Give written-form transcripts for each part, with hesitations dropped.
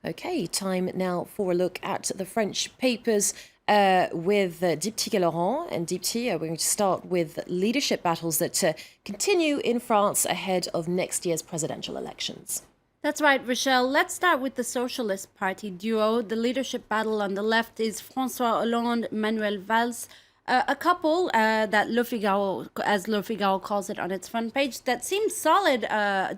Okay, time now for a look at the French papers with Diptyque Laurent. And Diptyque, we're going to start with leadership battles that continue in France ahead of next year's presidential elections. That's right, Rochelle. Let's start with the Socialist Party duo. The leadership battle on the left is François Hollande-Manuel Valls, a couple that Le Figaro, as Le Figaro calls it on its front page, that seemed solid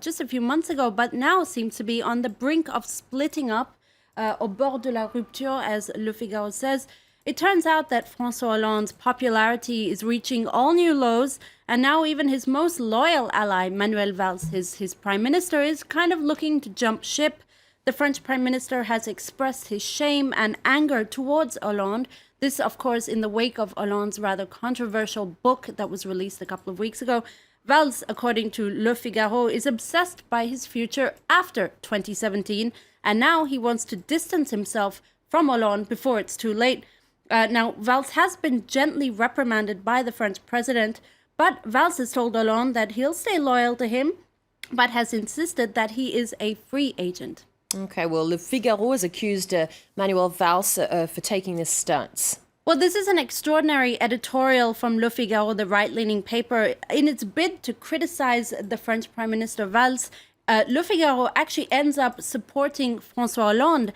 just a few months ago, but now seems to be on the brink of splitting up, au bord de la rupture, as Le Figaro says. It turns out that François Hollande's popularity is reaching all new lows, and now even his most loyal ally, Manuel Valls, his prime minister, is kind of looking to jump ship. The French prime minister has expressed his shame and anger towards Hollande. This, of course, in the wake of Hollande's rather controversial book that was released a couple of weeks ago. Valls, according to Le Figaro, is obsessed by his future after 2017, and now he wants to distance himself from Hollande before it's too late. Now, Valls has been gently reprimanded by the French president, but Valls has told Hollande that he'll stay loyal to him, but has insisted that he is a free agent. Okay, well, Le Figaro has accused Manuel Valls for taking this stance. Well, this is an extraordinary editorial from Le Figaro, the right-leaning paper. In its bid to criticize the French Prime Minister Valls, Le Figaro actually ends up supporting François Hollande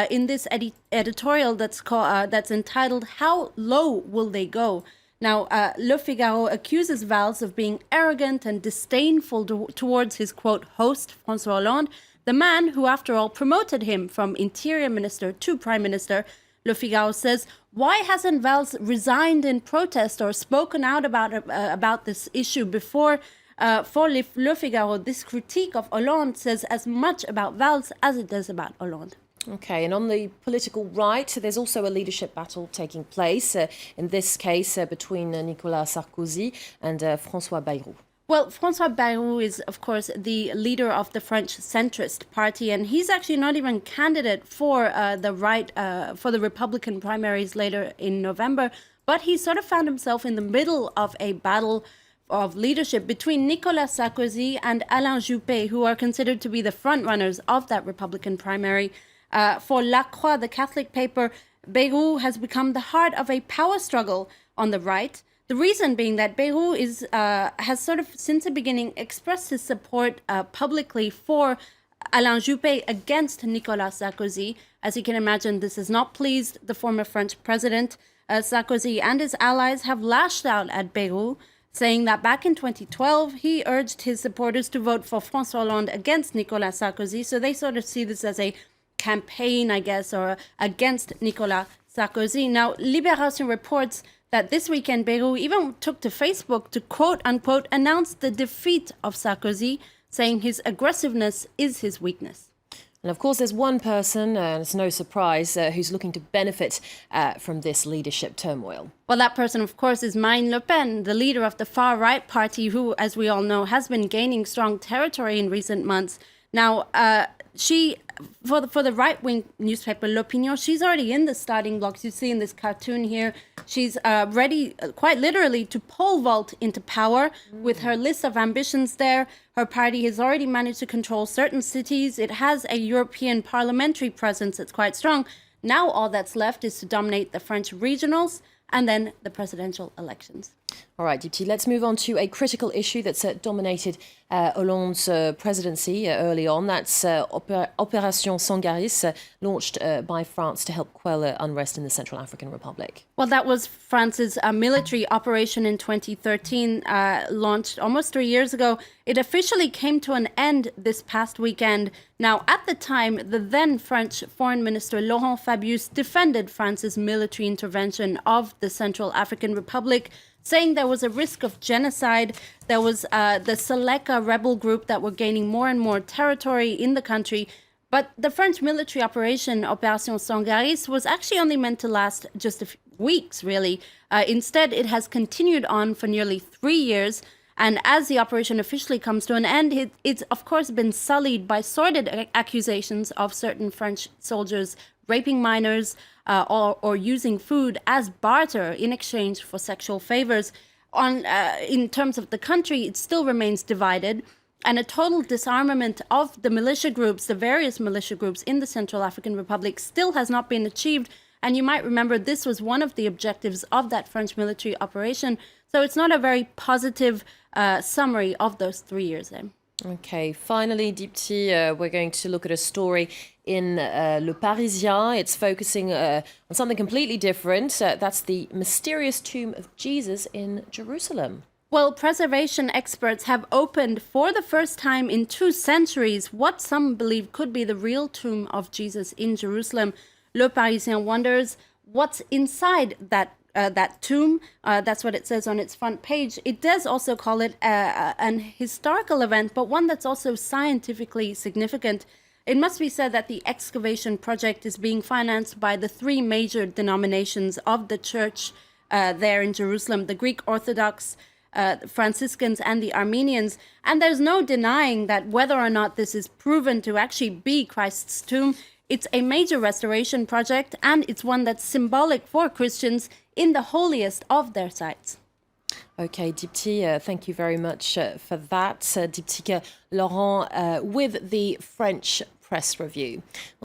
in this editorial that's entitled "How Low Will They Go?" Now, Le Figaro accuses Valls of being arrogant and disdainful towards his, quote, host, François Hollande, the man who, after all, promoted him from interior minister to prime minister. Le Figaro says, why hasn't Valls resigned in protest or spoken out about this issue before? For Le Figaro, this critique of Hollande says as much about Valls as it does about Hollande. Okay, and on the political right, there's also a leadership battle taking place, in this case between Nicolas Sarkozy and François Bayrou. Well, François Bayrou is, of course, the leader of the French centrist party, and he's actually not even candidate for for the Republican primaries later in November, but he sort of found himself in the middle of a battle of leadership between Nicolas Sarkozy and Alain Juppé, who are considered to be the frontrunners of that Republican primary. For La Croix, the Catholic paper, Bayrou has become the heart of a power struggle on the right. The reason being that Bayrou has sort of since the beginning expressed his support publicly for Alain Juppé against Nicolas Sarkozy. As you can imagine, this has not pleased the former French president. Sarkozy and his allies have lashed out at Bayrou, saying that back in 2012, he urged his supporters to vote for François Hollande against Nicolas Sarkozy. So they sort of see this as a campaign, I guess, or against Nicolas Sarkozy. Now, Libération reports that this weekend, Bayrou even took to Facebook to quote-unquote announce the defeat of Sarkozy, saying his aggressiveness is his weakness. And of course, there's one person, and it's no surprise, who's looking to benefit from this leadership turmoil. Well, that person, of course, is Marine Le Pen, the leader of the far-right party, who, as we all know, has been gaining strong territory in recent months. Now, for the right-wing newspaper L'Opinion, she's already in the starting blocks. You see in this cartoon here, she's ready, quite literally, to pole vault into power with her list of ambitions there. Her party has already managed to control certain cities. It has a European parliamentary presence that's quite strong. Now all that's left is to dominate the French regionals and then the presidential elections. All right, Diptyque, let's move on to a critical issue that's dominated Hollande's presidency early on. That's Opération Sangaris, launched by France to help quell unrest in the Central African Republic. Well, that was France's military operation in 2013, launched almost 3 years ago. It officially came to an end this past weekend. Now, at the time, the then French Foreign Minister Laurent Fabius defended France's military intervention of the Central African Republic, saying there was a risk of genocide. There was the Seleka rebel group that were gaining more and more territory in the country. But the French military operation, Opération Sangaris, was actually only meant to last just a few weeks, really. Instead, it has continued on for nearly 3 years. And as the operation officially comes to an end, it's of course been sullied by sordid accusations of certain French soldiers raping minors or using food as barter in exchange for sexual favors. In terms of the country, it still remains divided. and a total disarmament of the militia groups, the various militia groups in the Central African Republic, still has not been achieved. And you might remember this was one of the objectives of that French military operation. So it's not a very positive summary of those 3 years then. Okay, finally, Dipti, we're going to look at a story in Le Parisien. It's focusing on something completely different. That's the mysterious tomb of Jesus in Jerusalem. Well, preservation experts have opened for the first time in 2 centuries what some believe could be the real tomb of Jesus in Jerusalem. Le Parisien wonders what's inside that tomb. That's what it says on its front page. It does also call it an historical event, but one that's also scientifically significant. It must be said that the excavation project is being financed by the 3 major denominations of the church there in Jerusalem, the Greek Orthodox, the Franciscans and the Armenians. And there's no denying that whether or not this is proven to actually be Christ's tomb, it's a major restoration project, and it's one that's symbolic for Christians in the holiest of their sites. Okay, Dipti, thank you very much for that. Diptyque Laurent with the French Press Review.